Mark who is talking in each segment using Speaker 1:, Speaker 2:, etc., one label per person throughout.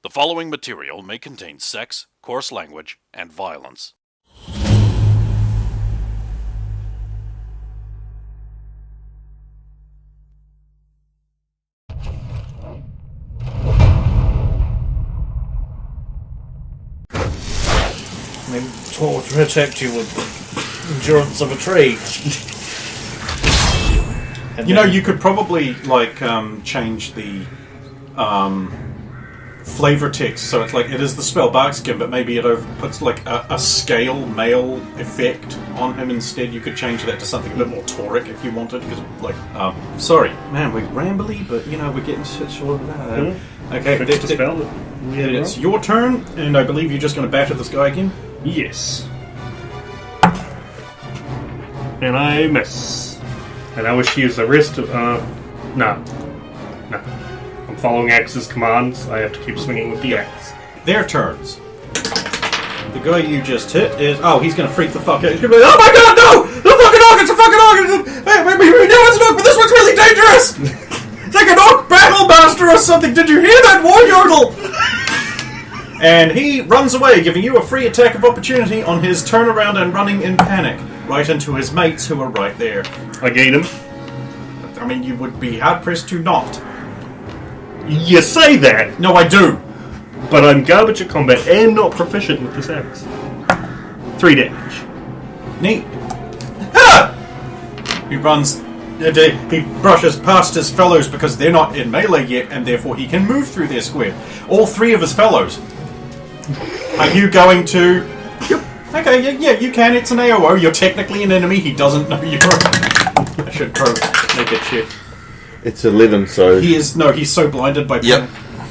Speaker 1: The following material may contain sex, coarse language, and violence.
Speaker 2: To protect you with endurance of a tree.
Speaker 3: You know, you could probably change the flavor text so it's like it is the spell Barkskin, but maybe it puts like a scale male effect on him instead. You could change that to something a bit more tauric if you wanted, because sorry, man, we're rambly, but you know we're getting short of that. Okay, it's your turn, and I believe you're just going to batter this guy again.
Speaker 2: Yes. And I miss. And I wish to use the rest of... No. I'm following Axe's commands. I have to keep swinging with the axe.
Speaker 3: Their turns. The guy you just hit is... Oh, he's going to freak the fuck out. He's going to be like, oh my god, no! The fucking orc! It's a fucking orc! Hey, maybe we know it's an orc, but this one's really dangerous! It's like an orc battle master or something! Did you hear that war yodel? And he runs away, giving you a free attack of opportunity on his turnaround and running in panic, right into his mates who are right there.
Speaker 2: I gain him.
Speaker 3: I mean, you would be hard-pressed to not.
Speaker 2: You say that!
Speaker 3: No, I do!
Speaker 2: But I'm garbage at combat and not proficient with this axe. 3 damage.
Speaker 3: Neat. Ah! He runs... He brushes past his fellows because they're not in melee yet, and therefore he can move through their square. All 3 of his fellows. Are you going to... Yep. Okay, yeah, you can. It's an AOO. You're technically an enemy. He doesn't know you're... I should make a check.
Speaker 4: It's 11, so...
Speaker 3: He's so blinded by panic.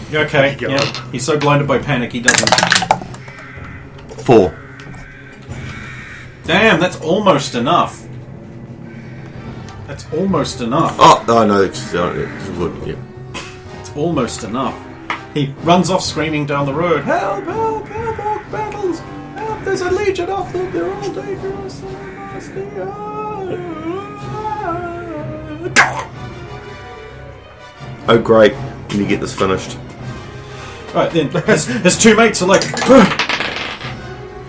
Speaker 3: Yep. Okay, yeah. He's so blinded by panic, he doesn't...
Speaker 4: 4.
Speaker 3: Damn, that's almost enough. That's almost enough.
Speaker 4: Oh, no, it's good, yeah.
Speaker 3: It's almost enough. He runs off screaming down the road. Help, help, help, orc battles! Help, there's a legion of them, they're all dangerous and nasty.
Speaker 4: Oh, great. When you get this finished.
Speaker 3: Right, then his 2 mates are like,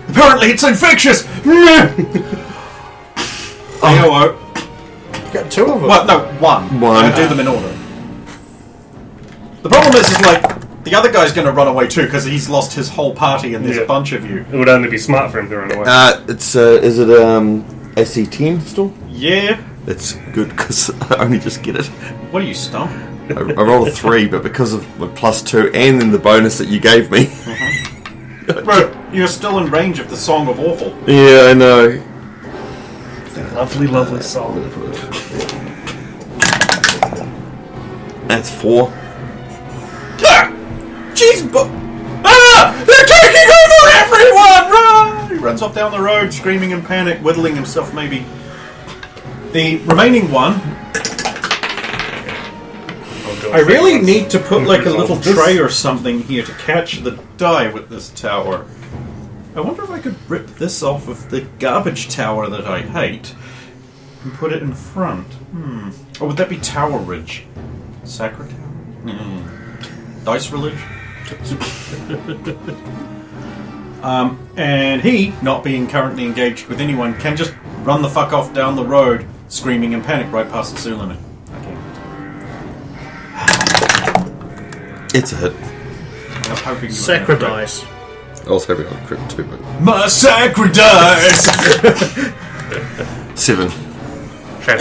Speaker 3: apparently it's infectious! AOO.
Speaker 2: You got 2 of them.
Speaker 3: Well, no, one. I do them in order. The problem is like, the other guy's going to run away too, because he's lost his whole party and there's a bunch of you.
Speaker 2: It would only be smart for him to run away.
Speaker 4: Is it AC-10 still?
Speaker 3: Yeah.
Speaker 4: That's good, because I only just get it.
Speaker 3: What are you, stump?
Speaker 4: I rolled a 3, but because of my +2 and then the bonus that you gave me...
Speaker 3: Bro, you're still in range of the Song of Awful.
Speaker 4: Yeah, I know.
Speaker 2: Lovely, lovely song.
Speaker 4: That's 4.
Speaker 3: Ah! Jeez, they're taking over everyone! Run! He runs off down the road, screaming in panic, whittling himself maybe. The remaining one... I really need to put like a little tray or something here to catch the die with this tower. I wonder if I could rip this off of the garbage tower that I hate and put it in front. Or would that be Tower Ridge? Sacred Tower? Dice Village? And he, not being currently engaged with anyone, can just run the fuck off down the road, screaming in panic right past the sewer limit.
Speaker 4: It's a hit.
Speaker 3: I'm hoping
Speaker 2: Sacridice.
Speaker 4: I was hoping I'd crit 2, but...
Speaker 3: My sacridice!
Speaker 4: 7.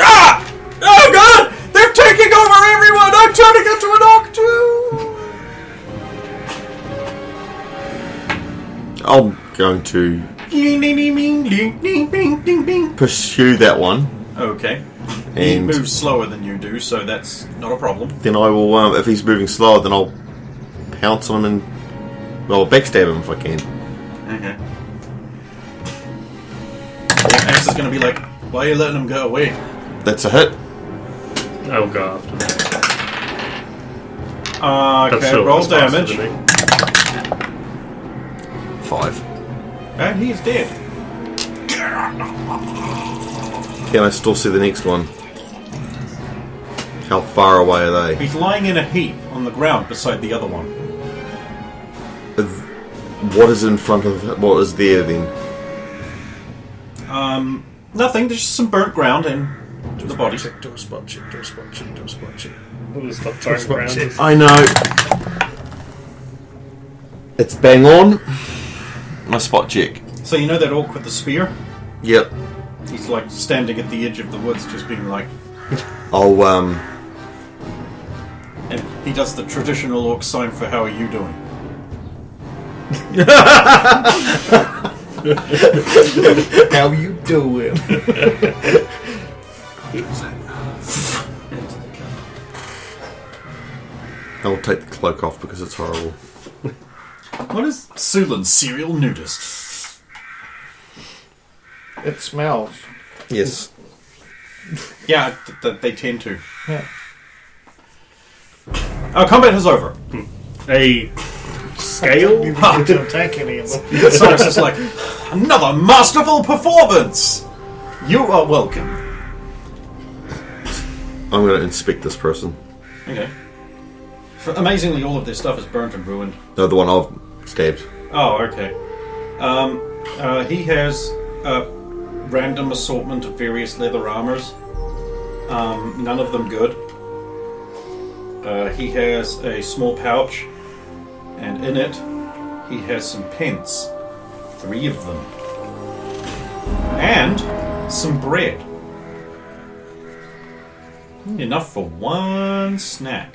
Speaker 3: Ah! Oh god! They're taking over everyone! I'm turning into an orc too!
Speaker 4: I'm going to... pursue that one.
Speaker 3: Okay. He
Speaker 4: And
Speaker 3: moves slower than you do, so that's not a problem.
Speaker 4: then I will, if he's moving slower, then I'll pounce on him and... Well, backstab him if I can.
Speaker 3: Okay. Axe is going to be like, why are you letting him go away?
Speaker 4: That's a hit.
Speaker 2: Oh god.
Speaker 3: Okay, roll damage.
Speaker 4: 5.
Speaker 3: And he's dead.
Speaker 4: Can I still see the next one? How far away are they?
Speaker 3: He's lying in a heap on the ground beside the other one.
Speaker 4: What is in front of... What is there, then?
Speaker 3: Nothing. There's just some burnt ground and the body.
Speaker 2: What is the burnt ground?
Speaker 4: I know. It's bang on. My spot check.
Speaker 3: So you know that orc with the spear?
Speaker 4: Yep.
Speaker 3: He's like standing at the edge of the woods, just being like...
Speaker 4: I'll,
Speaker 3: And he does the traditional orc sign for "How are you doing?"
Speaker 5: How you doing?
Speaker 4: I'll take the cloak off because it's horrible.
Speaker 3: What is Sulan, serial nudist?
Speaker 5: It smells.
Speaker 4: Yes.
Speaker 3: Yeah, they tend to.
Speaker 5: Yeah.
Speaker 3: Combat is over.
Speaker 2: A scale?
Speaker 5: You need to attack any of them.
Speaker 3: Cyrus is like, another masterful performance! You are welcome.
Speaker 4: I'm going to inspect this person.
Speaker 3: Okay. Amazingly, all of their stuff is burnt and ruined.
Speaker 4: No, the one I've stabbed.
Speaker 3: Oh, okay. He has a random assortment of various leather armors. None of them good. He has a small pouch, and in it, he has some pence. 3 of them. And some bread. Enough for 1 snack.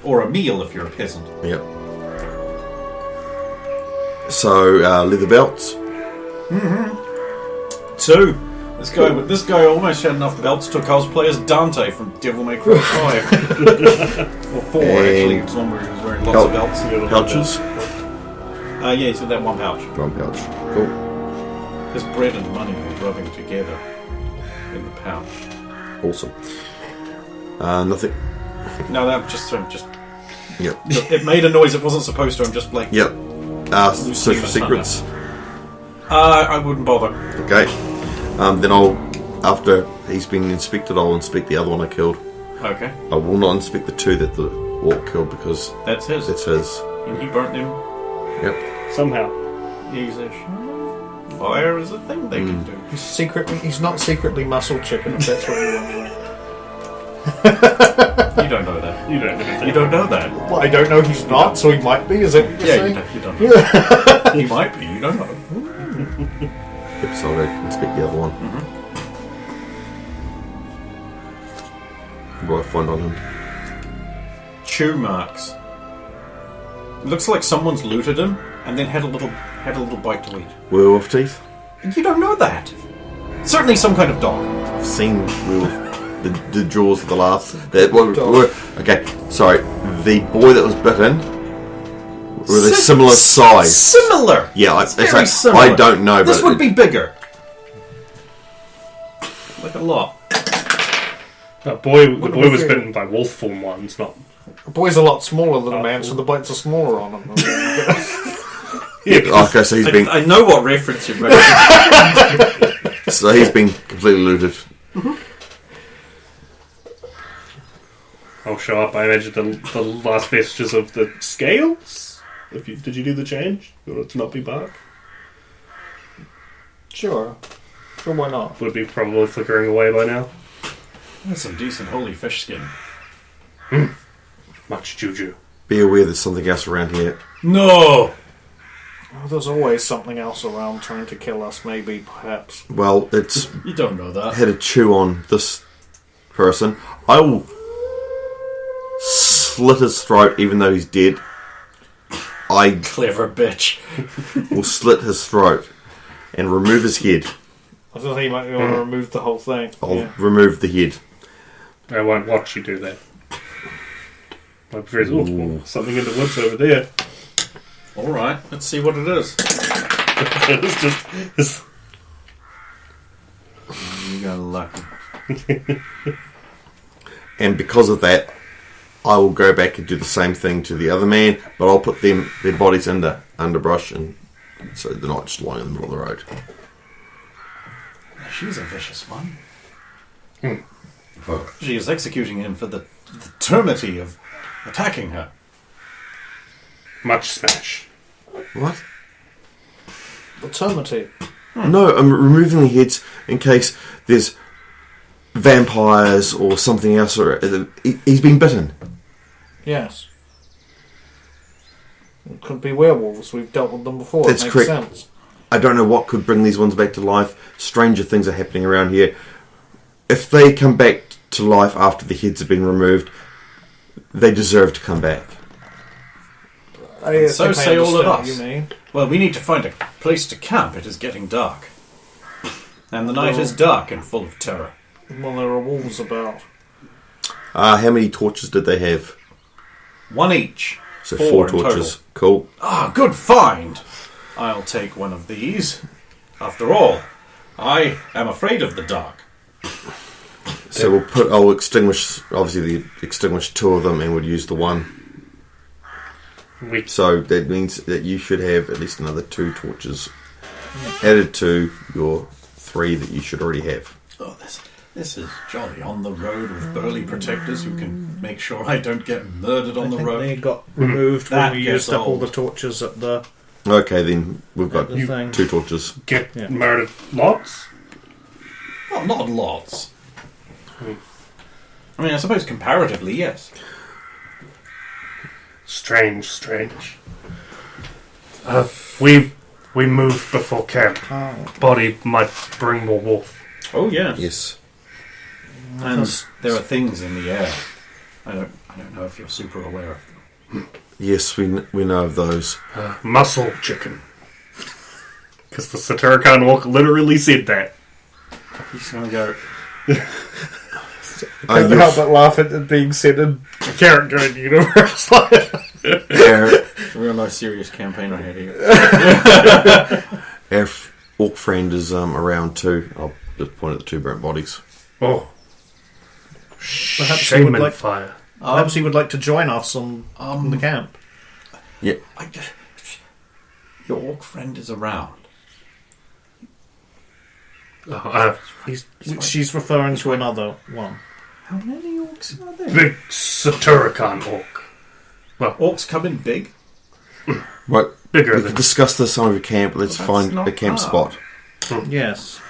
Speaker 3: Or a meal if you're a peasant.
Speaker 4: Yep. So, leather belts.
Speaker 3: 2. This guy almost had enough belts to cosplay as Dante from Devil May Cry 5. Or 4, actually. It was one where he was wearing lots of belts.
Speaker 4: Pouches.
Speaker 3: Yeah, he's got that 1 pouch.
Speaker 4: 1 pouch. Cool.
Speaker 3: His bread and money were rubbing together in the pouch.
Speaker 4: Awesome. Nothing.
Speaker 3: No, that just
Speaker 4: Yep.
Speaker 3: it made a noise it wasn't supposed to. I'm just like,
Speaker 4: Yep. Search for secrets.
Speaker 3: I wouldn't bother.
Speaker 4: Okay. Then after he's been inspected, I'll inspect the other one I killed.
Speaker 3: Okay,
Speaker 4: I will not inspect the 2 that the orc killed because
Speaker 3: that's his.
Speaker 4: it's his.
Speaker 3: And he burnt them.
Speaker 4: Yep.
Speaker 2: Somehow.
Speaker 3: He's a fire is a thing they can do.
Speaker 5: He's not secretly muscle chicken, if that's what you're wondering.
Speaker 3: You don't know that.
Speaker 2: You don't know that.
Speaker 3: You don't know that.
Speaker 5: Well, I don't know he's not, so he might be, is that what you're
Speaker 3: Yeah,
Speaker 5: saying?
Speaker 3: you don't know. He might be. You don't know.
Speaker 4: Yep, so I'll go inspect the other one. What do I find on him?
Speaker 3: Chew marks. Looks like someone's looted him and then had a little bite to eat.
Speaker 4: Werewolf teeth?
Speaker 3: You don't know that. Certainly some kind of dog.
Speaker 4: I've seen werewolf. The jaws of the last. Okay, sorry. The boy that was bitten were they similar size?
Speaker 3: Similar.
Speaker 4: Yeah,
Speaker 3: Very similar.
Speaker 4: I don't know.
Speaker 3: This
Speaker 4: but
Speaker 3: would be bigger. Like a lot.
Speaker 2: The boy was bitten by wolf form ones, not.
Speaker 5: The boy's a lot smaller than a man, so the bites are smaller on him.
Speaker 4: Okay, so he's been.
Speaker 3: I know what reference you're making.
Speaker 4: So he's been completely looted.
Speaker 2: I'll show up. I imagine the last vestiges of the scales. Did you do the change? You want it to not be bark?
Speaker 5: Sure, why not?
Speaker 2: Would be probably flickering away by now.
Speaker 3: That's some decent holy fish skin.
Speaker 2: Much juju.
Speaker 4: Be aware there's something else around here.
Speaker 3: No!
Speaker 5: Oh, there's always something else around trying to kill us, maybe, perhaps.
Speaker 4: Well, it's
Speaker 3: You don't know that.
Speaker 4: had a chew on this person. I will slit his throat even though he's dead. I
Speaker 3: Clever bitch.
Speaker 4: will slit his throat and remove his head.
Speaker 5: I thought he might want to remove the whole thing.
Speaker 4: I'll remove the head.
Speaker 2: I won't watch you do that. My prefers something in the woods over there.
Speaker 3: Alright, let's see what it is. You got lucky.
Speaker 4: And because of that, I will go back and do the same thing to the other man, but I'll put their bodies under underbrush, and so they're not just lying in the middle of the road.
Speaker 3: She's a vicious one. She is executing him for the eternity of attacking her.
Speaker 2: Much smash.
Speaker 4: What?
Speaker 5: The termite.
Speaker 4: No, I'm removing the heads in case there's vampires or something else. Or he's been bitten.
Speaker 5: Yes. It could be werewolves. We've dealt with them before.
Speaker 4: That's
Speaker 5: it makes
Speaker 4: correct.
Speaker 5: sense.
Speaker 4: I don't know what could bring these ones back to life. Stranger things are happening around here. If they come back to life after the heads have been removed, they deserve to come back.
Speaker 3: So say all of us.
Speaker 5: You mean.
Speaker 3: Well, we need to find a place to camp. It is getting dark. And the night is dark and full of terror.
Speaker 5: Well, there are wolves about.
Speaker 4: How many torches did they have?
Speaker 3: 1 each.
Speaker 4: So
Speaker 3: 4
Speaker 4: 4
Speaker 3: in
Speaker 4: torches.
Speaker 3: total.
Speaker 4: Cool.
Speaker 3: Ah, good find! I'll take one of these. After all, I am afraid of the dark.
Speaker 4: So I'll extinguish, obviously extinguish 2 of them and would use the one. So that means that you should have at least another 2 torches added to your 3 that you should already have.
Speaker 3: Oh, this is jolly. On the road with burly protectors who can make sure I don't get murdered on the road.
Speaker 5: They got removed
Speaker 3: That
Speaker 5: when we
Speaker 3: gets
Speaker 5: used up all
Speaker 3: old.
Speaker 5: the torches at the.
Speaker 4: Okay, then we've got
Speaker 5: the thing.
Speaker 4: 2 torches.
Speaker 2: Get murdered lots?
Speaker 3: Oh, not lots. I mean, I suppose comparatively, yes.
Speaker 2: Strange. We moved before camp. Body might bring more wolf.
Speaker 3: Oh, yes.
Speaker 4: Yes.
Speaker 3: And there are things in the air. I don't know if you're super aware of them.
Speaker 4: Yes, we know of those.
Speaker 2: Muscle chicken. Because the Satirican Orc literally said that.
Speaker 3: He's going to go...
Speaker 5: Can't help but laugh at it being said in a character in the universe.
Speaker 3: It's a real nice serious campaign ahead here.
Speaker 4: Our orc friend is around too. I'll just point at the 2 burnt bodies.
Speaker 2: Oh.
Speaker 5: Perhaps he
Speaker 2: Shame
Speaker 5: would
Speaker 2: and
Speaker 5: like.
Speaker 2: fire.
Speaker 5: Perhaps he would like to join us on the camp.
Speaker 4: Yeah.
Speaker 3: Your orc friend is around.
Speaker 5: She's referring to another one.
Speaker 3: How many orcs are there?
Speaker 2: Big Satirican Orc.
Speaker 3: Orcs come in big?
Speaker 4: Right.
Speaker 2: Bigger
Speaker 4: We
Speaker 2: than...
Speaker 4: can discuss this on the camp. Let's
Speaker 3: Well,
Speaker 4: find
Speaker 3: that's not
Speaker 4: a camp
Speaker 3: hard.
Speaker 4: spot.
Speaker 5: Yes.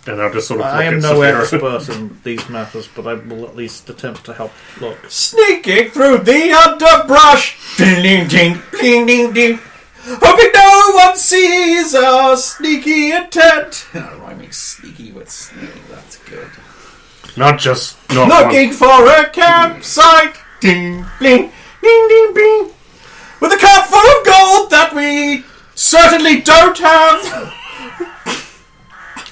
Speaker 2: And I'll just sort of
Speaker 5: I
Speaker 2: look
Speaker 5: am
Speaker 2: at
Speaker 5: no
Speaker 2: Saphira.
Speaker 5: expert in these matters, but I will at least attempt to help look.
Speaker 3: Sneaking through the underbrush. Ding ding ding ding ding ding. Hoping no one sees our sneaky intent. Rhyming sneaky with sneaky, that's good.
Speaker 2: Not just... Not
Speaker 3: Looking for a campsite. Ding bling ding ding bing. With a cup full of gold that we certainly don't have.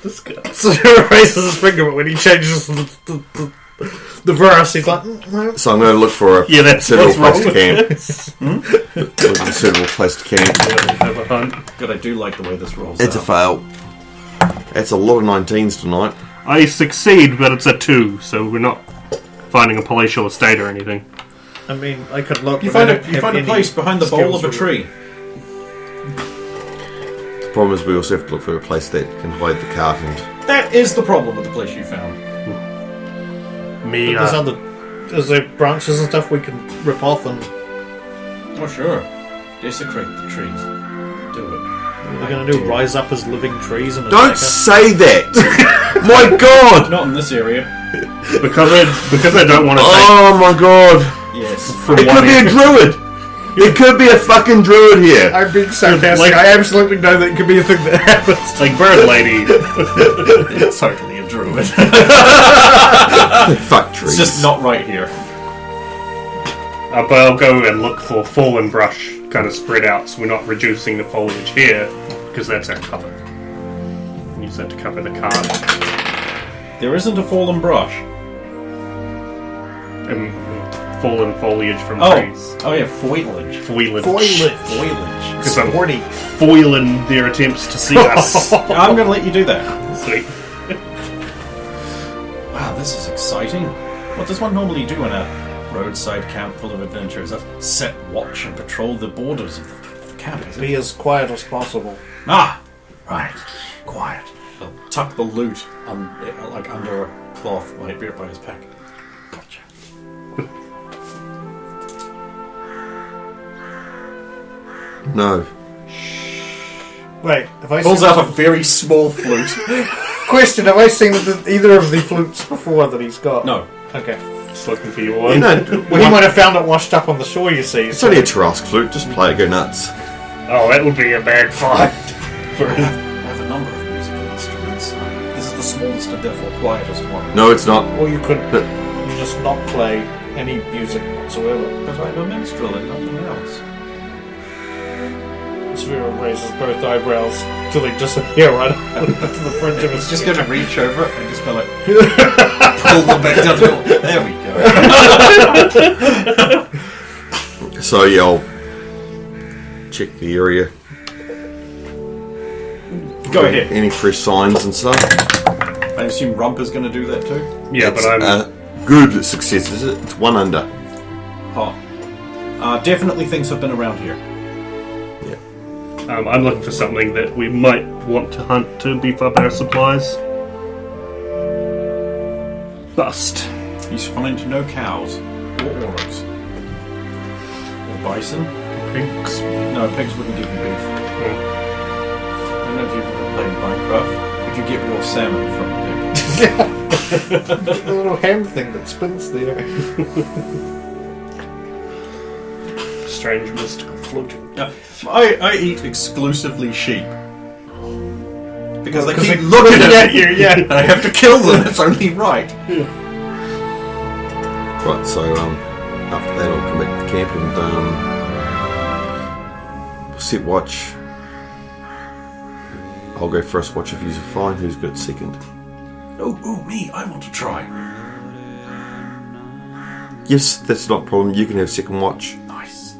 Speaker 2: This guy.
Speaker 5: So he raises his finger, but when he changes the verse, he's like, no.
Speaker 4: So I'm going to look for a
Speaker 2: Yeah, that's
Speaker 4: suitable
Speaker 2: what's
Speaker 4: place
Speaker 2: wrong
Speaker 4: to
Speaker 2: with
Speaker 4: camp.
Speaker 2: this.
Speaker 4: Look at a suitable place to camp.
Speaker 2: Have a hunt.
Speaker 3: God, I do like the way this rolls
Speaker 4: It's a
Speaker 3: out.
Speaker 4: fail. That's a lot of 19s tonight.
Speaker 2: I succeed, but it's a 2, so we're not finding a palatial estate or anything.
Speaker 5: I mean, I could look.
Speaker 3: You
Speaker 5: but I
Speaker 3: find
Speaker 5: don't
Speaker 3: a
Speaker 5: have any
Speaker 3: place behind the bole of a
Speaker 5: skills
Speaker 3: tree.
Speaker 4: The problem is we also have to look for a place that can hide the cart and...
Speaker 3: That is the problem with the place you found.
Speaker 2: Me,
Speaker 5: There's there branches and stuff we can rip off, and
Speaker 3: Oh, sure. Desecrate the trees. Do it.
Speaker 5: we're going to do rise up as living trees and
Speaker 4: Don't
Speaker 5: attack us.
Speaker 4: say that! My god!
Speaker 3: Not in this area.
Speaker 2: because I don't want to take...
Speaker 4: Oh my god!
Speaker 3: Yes.
Speaker 2: from
Speaker 4: It
Speaker 2: one
Speaker 4: could be a
Speaker 2: end-
Speaker 4: druid! It could be a fucking druid here!
Speaker 5: I'm being sarcastic.
Speaker 2: Like-
Speaker 5: I absolutely know that it could be a thing that happens.
Speaker 2: Like Bird Lady.
Speaker 3: It's totally a druid.
Speaker 4: Fuck trees.
Speaker 3: It's just not right here.
Speaker 2: But I'll go and look for fallen brush kind of spread out, so we're not reducing the foliage here, because that's our cover. Use that to cover the cart.
Speaker 3: There isn't a fallen brush.
Speaker 2: And fallen foliage from
Speaker 3: Oh.
Speaker 2: trees.
Speaker 3: Oh, yeah, foliage.
Speaker 2: Foliage.
Speaker 3: Foliage.
Speaker 2: Because I'm foiling their attempts to see us.
Speaker 3: I'm going to let you do that.
Speaker 2: Sweet.
Speaker 3: Wow, this is exciting. What does one normally do in a roadside camp full of adventurers? That's set watch and patrol the borders of the camp, is it?
Speaker 5: Be as quiet as possible.
Speaker 3: Ah! Right. Quiet. I'll tuck the loot like under a cloth by his pack. Gotcha.
Speaker 4: No.
Speaker 5: Wait, have I
Speaker 3: Pulls
Speaker 5: seen
Speaker 3: out a very small flute.
Speaker 5: Question, have I seen either of the flutes before that he's got?
Speaker 3: No.
Speaker 5: Okay.
Speaker 2: Just looking for your
Speaker 4: You
Speaker 2: one.
Speaker 4: know,
Speaker 5: Well, he might have found it washed up on the shore, you see.
Speaker 4: it's only a Tarrasque flute. Just play it, go nuts.
Speaker 2: Oh, that would be a bad fight. For
Speaker 3: I have a number of musical instruments. This is the smallest and therefore quietest one.
Speaker 4: No, it's not.
Speaker 5: Or you could you just not play any music whatsoever.
Speaker 3: But I'm a minstrel and nothing else.
Speaker 5: Sphere raises both eyebrows till they disappear right up to the fringe of his
Speaker 3: It's just going to reach over and just go like... pull them back down. There we go.
Speaker 4: So yeah, I'll check the area.
Speaker 3: Go ahead.
Speaker 4: Any fresh signs and stuff.
Speaker 3: I assume Rump is going to do that too?
Speaker 2: yeah,
Speaker 4: It's
Speaker 2: but I'm.
Speaker 4: a good success, is it? It's 1 under.
Speaker 3: Hot. Definitely things have been around here.
Speaker 2: I'm looking for something that we might want to hunt to beef up our supplies. Bust.
Speaker 3: He's find no cows or orcs or bison.
Speaker 2: Pigs.
Speaker 3: No, pigs wouldn't give you beef. I don't know if you've ever played Minecraft. Would you get raw salmon from a pig?
Speaker 5: the little ham thing that spins there.
Speaker 2: Strange mystical floating.
Speaker 3: I eat exclusively sheep. Because they keep
Speaker 5: they're
Speaker 3: looking at
Speaker 5: you, yeah.
Speaker 3: and I have to kill them, it's only right.
Speaker 4: Right, so after that I'll come back to camp and set watch. I'll go first watch if you're fine. Who's got second?
Speaker 3: Oh, me, I want to try.
Speaker 4: Yes, that's not a problem. You can have second watch.
Speaker 3: Nice.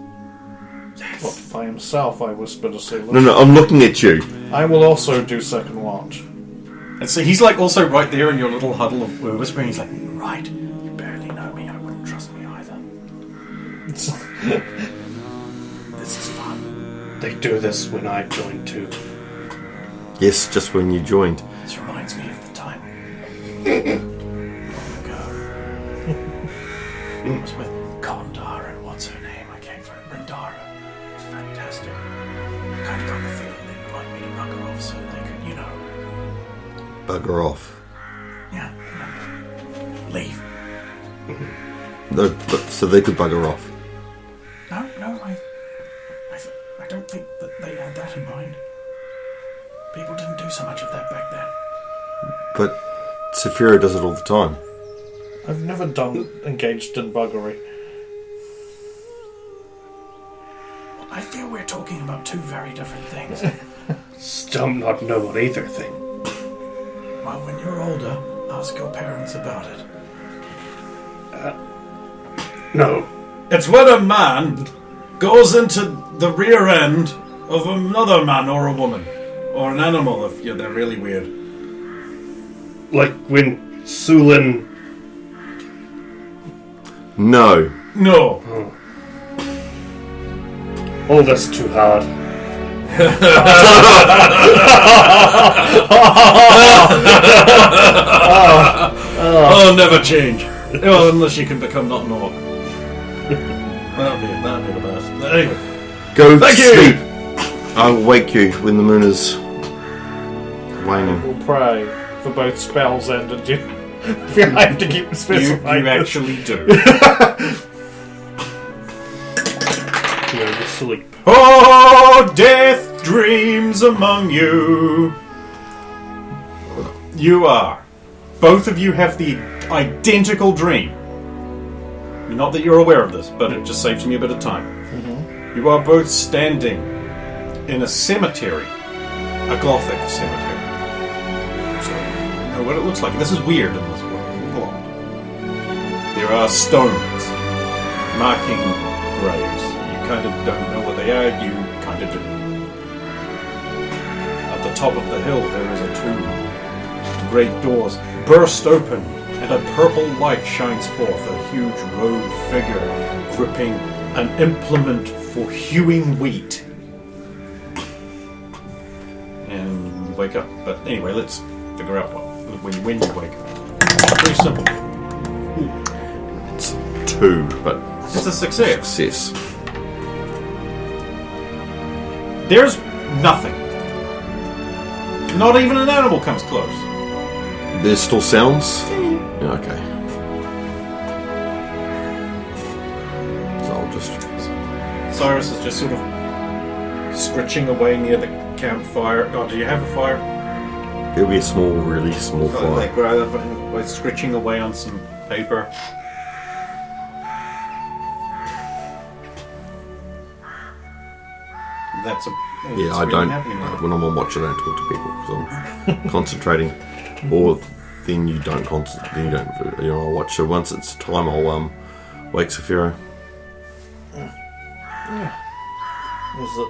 Speaker 5: What, by himself, I whisper to Sula.
Speaker 4: No, I'm looking at you.
Speaker 5: I will also do second watch.
Speaker 3: And so he's like also right there in your little huddle of whispering. He's like, right, you barely know me. I wouldn't trust me either. This is fun.
Speaker 2: They do this when I join too.
Speaker 4: Yes, just when you joined.
Speaker 3: This reminds me of the time long ago. I was with Kondar and what's her name? I can't remember. Rindara. It's fantastic. I kind of got the feeling they would like me to bugger off so they could,
Speaker 4: Bugger off.
Speaker 3: yeah, leave.
Speaker 4: No, but so they could bugger off.
Speaker 3: No, I don't think that they had that in mind. People didn't do so much of that back then.
Speaker 4: But Saphira does it all the time.
Speaker 5: I've never engaged in buggery.
Speaker 3: I feel we're talking about two very different things.
Speaker 2: Still not know on either thing.
Speaker 3: Well, when you're older, ask your parents about it.
Speaker 2: No.
Speaker 3: It's when a man goes into the rear end of another man or a woman. Or an animal if they're really weird.
Speaker 2: Like when Sulin.
Speaker 4: No.
Speaker 3: No.
Speaker 2: Oh, that's too hard.
Speaker 3: Oh, never change. Well, unless you can become not an orc. That'd be the best. Anyway.
Speaker 4: Go
Speaker 3: Thank
Speaker 4: to
Speaker 3: you.
Speaker 4: sleep. I'll wake you when the moon is waning.
Speaker 5: We'll pray for both spells and if you have to keep
Speaker 3: You
Speaker 5: specifying.
Speaker 3: actually do.
Speaker 2: Go to sleep.
Speaker 3: Oh, death dreams among you. You are. Both of you have the identical dream. Not that you're aware of this, but it just saves me a bit of time. Mm-hmm. You are both standing in a cemetery. A Gothic cemetery. So, you know what it looks like. This is weird in this world. There are stones marking graves. You kind of don't know what they are, you kind of do. At the top of the hill there is a tomb. Great doors burst open and a purple light shines forth, a huge robed figure gripping an implement for hewing wheat. And you wake up. But anyway, let's figure out when you wake up. Pretty simple.
Speaker 4: It's 2, but
Speaker 3: It's a success.
Speaker 4: success.
Speaker 3: There's nothing. Not even an animal comes close.
Speaker 4: There's still sounds? Yeah, okay. So I'll just...
Speaker 3: Cyrus is just sort of scritching away near the campfire. Oh, do you have a fire?
Speaker 4: It'll be a small, really small fire.
Speaker 3: Like we're scritching away on some paper. That's a...
Speaker 4: Yeah, I don't... When I'm on watch, I don't talk to people because I'm concentrating. Or then you don't concentrate. Then you don't... You know, I'll watch. So once it's time, I'll wake Saphira.
Speaker 5: Is it?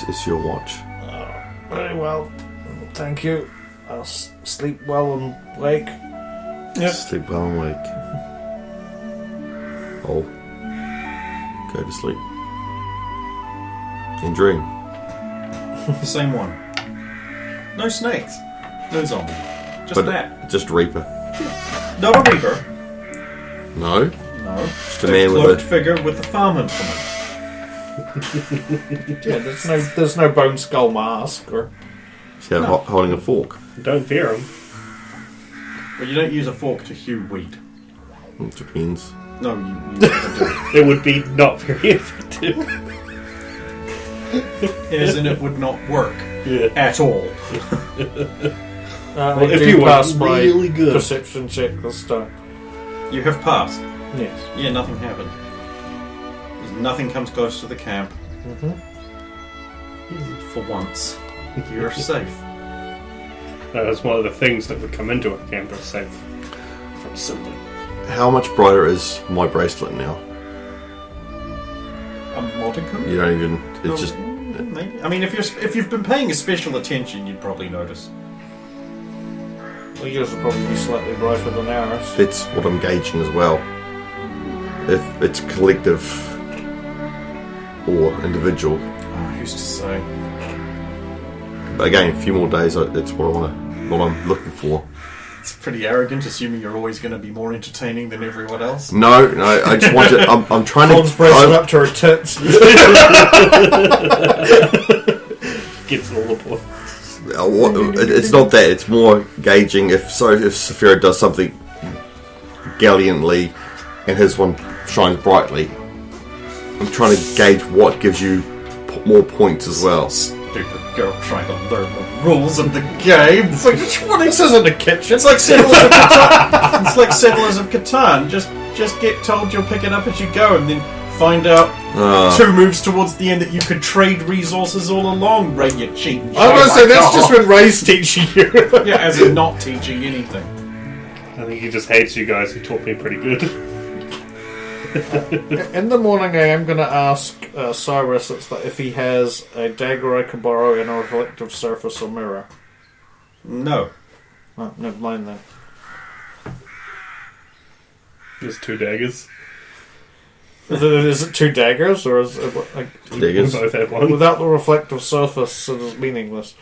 Speaker 4: It's your watch.
Speaker 5: Very well. Thank you. I'll sleep well and wake.
Speaker 3: Yep.
Speaker 4: Sleep well and wake. I'll go to sleep. And dream.
Speaker 3: The same one. No snakes. No zombie. Just that.
Speaker 4: Just Reaper.
Speaker 3: Not a reaper.
Speaker 4: No?
Speaker 3: No.
Speaker 4: Just a man with
Speaker 3: cloaked
Speaker 4: a...
Speaker 3: figure with a farm implement.
Speaker 5: Yeah, there's no bone skull mask or.
Speaker 4: holding a fork.
Speaker 2: Don't fear him.
Speaker 3: But you don't use a fork to hew wheat.
Speaker 4: It depends.
Speaker 3: No, you never do.
Speaker 2: It would be not very effective.
Speaker 3: As in, it would not work at all.
Speaker 5: Well,
Speaker 2: if you
Speaker 5: pass
Speaker 2: were
Speaker 5: my
Speaker 2: really good.
Speaker 5: perception check this time.
Speaker 3: You have passed.
Speaker 5: Yes.
Speaker 3: Yeah, nothing happened. Nothing comes close to the camp. For once, you're safe.
Speaker 2: That's one of the things that would come into a camp is safe from Sylvan.
Speaker 4: How much brighter is my bracelet now?
Speaker 3: A modicum?
Speaker 4: You don't even... It's just...
Speaker 3: Maybe. I mean, if you've been paying special attention, you'd probably notice.
Speaker 5: Well, yours will probably be slightly brighter than ours.
Speaker 4: It's what I'm gauging as well. If it's collective or individual.
Speaker 3: Who's to say?
Speaker 4: But again, a few more days, it's what I'm looking for.
Speaker 3: It's pretty arrogant, assuming you're always going to be more entertaining than everyone else.
Speaker 4: No, I just want it. I'm trying
Speaker 5: Tom's
Speaker 4: to...
Speaker 5: bracing up to her tits.
Speaker 2: Gets all the points.
Speaker 4: It's not that. It's more gauging. If Saphira does something gallantly, and his one shines brightly, I'm trying to gauge what gives you more points as well.
Speaker 3: Stupid girl trying to learn the rules of the game. It's like,
Speaker 5: This isn't a kitchen.
Speaker 3: It's like Settlers of Catan. It's like Settlers of Catan. Just get told you'll pick it up as you go, and then find out 2 moves towards the end that you could trade resources all along. Ray, you cheat.
Speaker 5: I was going to say, that's just when Ray's teaching you.
Speaker 3: Yeah, as in not teaching anything.
Speaker 2: I think he just hates you guys. He taught me pretty good.
Speaker 5: In the morning, I am going to ask Cyrus if he has a dagger I can borrow in a reflective surface or mirror.
Speaker 3: No.
Speaker 5: Oh, never mind then.
Speaker 2: There's 2 daggers.
Speaker 5: Is it 2 daggers, or is it
Speaker 4: Daggers?
Speaker 2: We both have one.
Speaker 5: without the reflective surface? It is meaningless.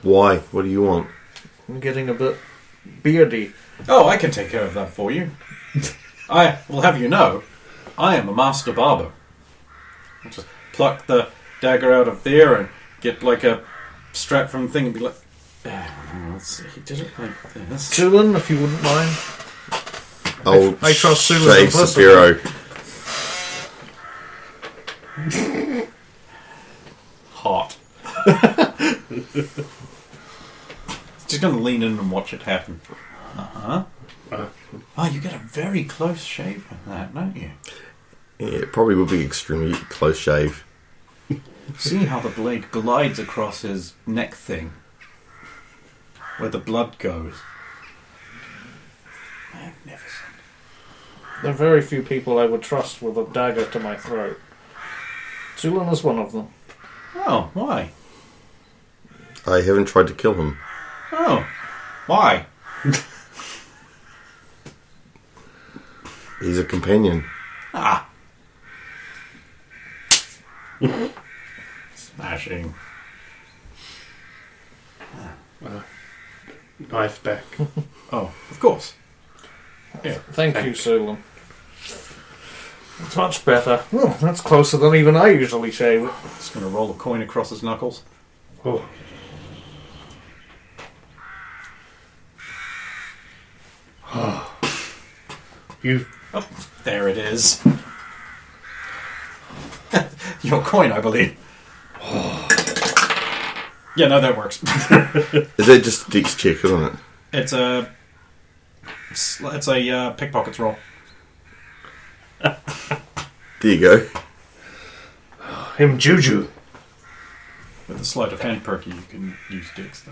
Speaker 4: Why? What do you want?
Speaker 5: I'm getting a bit beardy.
Speaker 3: Oh, I can take care of that for you. I will have you know, I am a master barber. I'll just pluck the dagger out of there and get like a strap from the thing and be like, let's see, he did it like this.
Speaker 5: Sulan, if you wouldn't mind.
Speaker 4: I
Speaker 5: trust Sula's
Speaker 4: shave
Speaker 5: implicitly.
Speaker 4: Saphiro.
Speaker 3: Hot. Just gonna lean in and watch it happen. Oh, you get a very close shave with that, don't you?
Speaker 4: Yeah, it probably would be extremely close shave.
Speaker 3: See how the blade glides across his neck thing, where the blood goes. Magnificent.
Speaker 5: There are very few people I would trust with a dagger to my throat. Sulan is one of them.
Speaker 3: Oh, why?
Speaker 4: I haven't tried to kill him.
Speaker 3: Oh, why?
Speaker 4: He's a companion.
Speaker 3: Ah. Smashing.
Speaker 2: Knife back.
Speaker 3: Oh, of course. Yeah.
Speaker 5: Thank you, Sulan. It's much better. Oh, that's closer than even I usually shave it.
Speaker 3: Just gonna roll a coin across his knuckles.
Speaker 2: Oh. You
Speaker 3: Oh, there it is. Your coin, I believe. Yeah, no, that works.
Speaker 4: Is it just a dex check, isn't it?
Speaker 3: It's a pickpockets roll.
Speaker 4: There you go.
Speaker 2: him juju.
Speaker 3: With a sleight of hand perky, you can use dicks, though.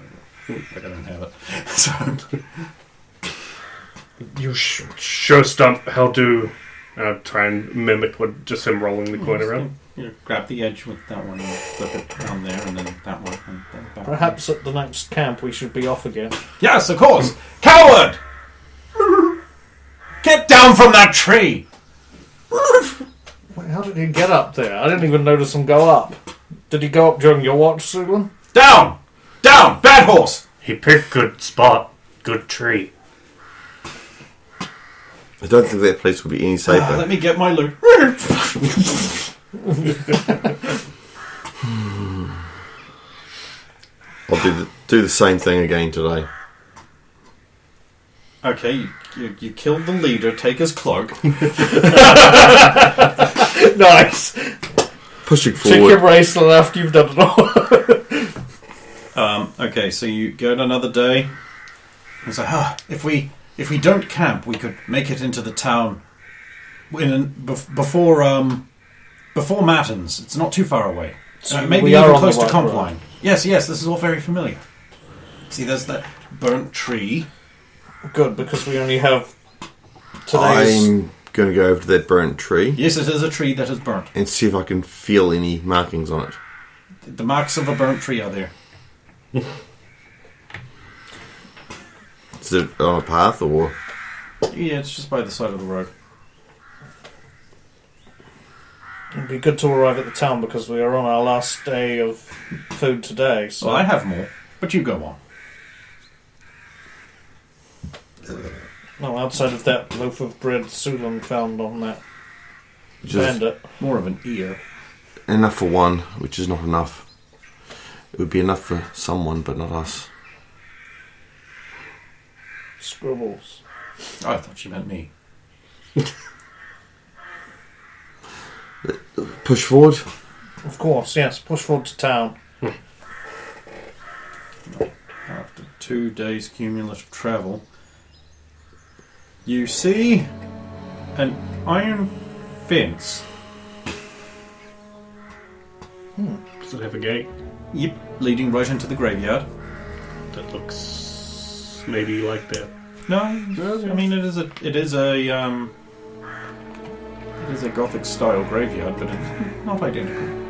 Speaker 3: But I don't have it. So,
Speaker 2: You show Stump how to try and mimic what just him rolling the coin around.
Speaker 3: you know, grab the edge with that one and flip it down there, and then that one. And then that
Speaker 5: Perhaps at the next camp we should be off again.
Speaker 3: one. Yes, of course! Coward! Get down from that tree!
Speaker 5: Wait, how did he get up there? I didn't even notice him go up. Did he go up during your watch, Sulan?
Speaker 3: Down! Down! Bad horse!
Speaker 2: He picked good spot, good tree.
Speaker 4: I don't think that place would be any safer.
Speaker 3: Let me get my loot.
Speaker 4: I'll do the same thing again today.
Speaker 3: Okay, you killed the leader, take his cloak.
Speaker 5: Nice.
Speaker 4: Pushing
Speaker 5: Chicken
Speaker 4: forward.
Speaker 5: bracelet after you've done it all.
Speaker 3: Okay, so you go another day. It's like, if we don't camp, we could make it into the town before Matins. It's not too far away. Maybe
Speaker 5: we are
Speaker 3: even
Speaker 5: on the
Speaker 3: close to
Speaker 5: right
Speaker 3: Compline.
Speaker 5: road.
Speaker 3: Yes, this is all very familiar. See, there's that burnt tree.
Speaker 5: Good, because we only have today's...
Speaker 4: I'm going to go over to that burnt tree
Speaker 3: Yes, it is a tree that is burnt.
Speaker 4: and see if I can feel any markings on it.
Speaker 3: The marks of a burnt tree are there.
Speaker 4: Is it on a path or?
Speaker 3: Yeah, it's just by the side of the road.
Speaker 5: It'd be good to arrive at the town because we are on our last day of food today. So
Speaker 3: Well, I have more, but you go on.
Speaker 5: no, outside of that loaf of bread Sulan found on that
Speaker 4: Which is
Speaker 5: bandit.
Speaker 3: More of an ear.
Speaker 4: enough for one, which is not enough. It would be enough for someone, but not us.
Speaker 5: Scribbles.
Speaker 3: Oh, I thought you meant me.
Speaker 4: Push forward.
Speaker 5: Of course, yes. Push forward to town.
Speaker 3: After 2 days cumulative travel, you see an iron fence.
Speaker 2: Does it have a gate?
Speaker 3: Yep, leading right into the graveyard.
Speaker 2: That looks maybe like that.
Speaker 3: No, I mean it is a Gothic style graveyard, but it's not identical.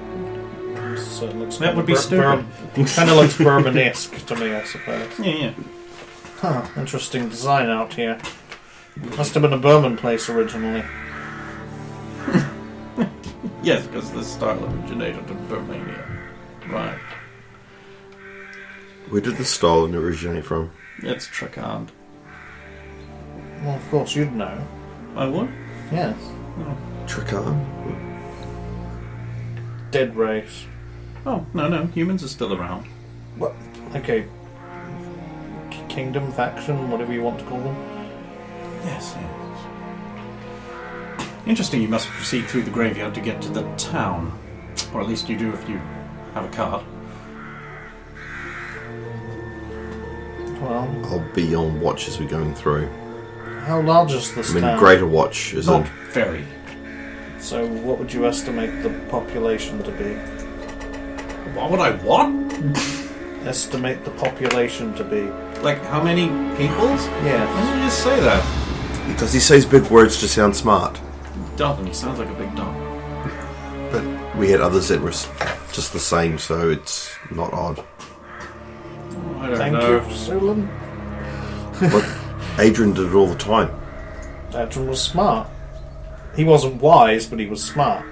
Speaker 5: So it looks
Speaker 3: That would be stupid.
Speaker 5: Kind of looks Bourbon-esque to me, I suppose.
Speaker 3: Yeah.
Speaker 5: Huh, interesting design out here. Must have been a Bourbon place originally.
Speaker 3: Yes, because the style originated in Romania. Right.
Speaker 4: Where did the style originate from?
Speaker 3: It's Tracand.
Speaker 5: Well, of course you'd know.
Speaker 3: I would?
Speaker 5: Yes.
Speaker 4: Tricar?
Speaker 5: Dead race.
Speaker 3: Oh, no, humans are still around.
Speaker 5: What? Okay. Kingdom, faction, whatever you want to call them.
Speaker 3: Yes. Interesting, you must proceed through the graveyard to get to the town. Or at least you do if you have a cart.
Speaker 5: Well,
Speaker 4: I'll be on watch as we're going through.
Speaker 5: how large is this
Speaker 4: I mean,
Speaker 5: town?
Speaker 4: greater watch is
Speaker 3: Not
Speaker 4: in.
Speaker 3: very.
Speaker 5: So what would you estimate the population to be?
Speaker 3: What would I what?
Speaker 5: Estimate the population to be.
Speaker 3: Like, how many peoples?
Speaker 5: Yes.
Speaker 3: Why did you just say that?
Speaker 4: Does he say big words to sound smart?
Speaker 3: Doesn't. He sounds like a big dog.
Speaker 4: But we had others that were just the same, so it's not odd.
Speaker 3: I don't
Speaker 5: Thank
Speaker 3: know.
Speaker 5: you, Sulan.
Speaker 4: But Adrian did it all the time.
Speaker 5: Adrian was smart. He wasn't wise, but he was smart.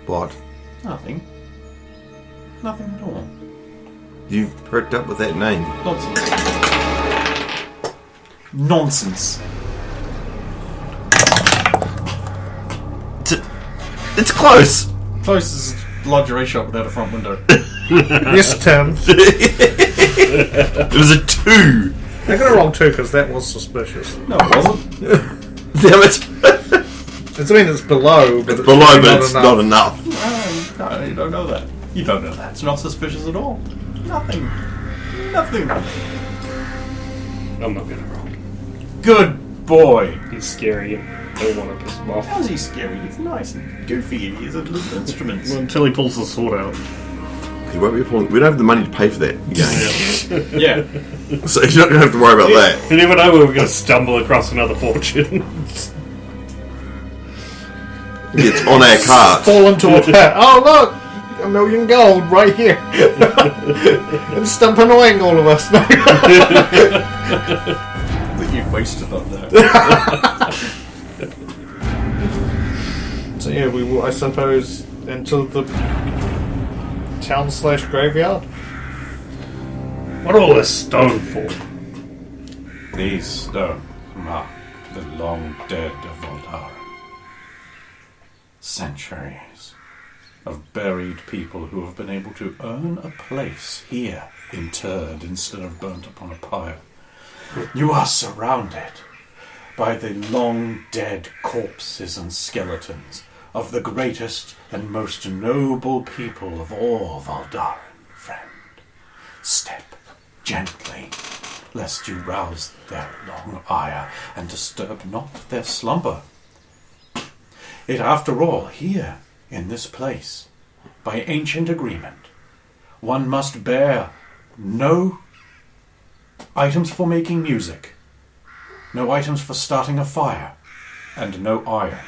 Speaker 4: What?
Speaker 3: Nothing. Nothing at all.
Speaker 4: You perked up with that name.
Speaker 3: Nonsense. Nonsense.
Speaker 4: It's close!
Speaker 3: Close as a lingerie shop without a front window.
Speaker 5: Yes, Tim.
Speaker 4: It was a 2!
Speaker 5: I got it wrong too, because that was suspicious.
Speaker 3: No, it wasn't.
Speaker 4: Damn it!
Speaker 5: It's, I mean, it's below, but
Speaker 4: It's below, but
Speaker 5: not
Speaker 4: it's
Speaker 5: enough.
Speaker 4: not enough.
Speaker 3: No, you don't know that. You don't know that. It's not suspicious at all. Nothing. Nothing.
Speaker 2: I'm not gonna roll.
Speaker 3: Good boy.
Speaker 2: He's scary and I don't want to piss him off.
Speaker 3: How's he scary? He's nice and goofy. He's a little instrument.
Speaker 2: Until he pulls the sword out.
Speaker 4: He won't be pulling. We don't have the money to pay for that game,
Speaker 3: Yeah.
Speaker 4: so you're not going to have to worry about that.
Speaker 2: You never know when we're going to stumble across another fortune.
Speaker 4: It's on our cart.
Speaker 5: Fall into a pit. Oh, look! $1 million gold right here. And stump annoying all of us.
Speaker 3: That you wasted on that.
Speaker 5: So yeah, we will, I suppose, into the town/graveyard.
Speaker 2: What all this stone for?
Speaker 3: These stones mark the long dead of Voldaren. Centuries of buried people who have been able to earn a place here, interred instead of burnt upon a pyre. You are surrounded by the long dead corpses and skeletons of the greatest and most noble people of all Voldaren, friend. Step gently, lest you rouse their long ire and disturb not their slumber. It, after all, here, in this place, by ancient agreement, one must bear no items for making music, no items for starting a fire, and no iron.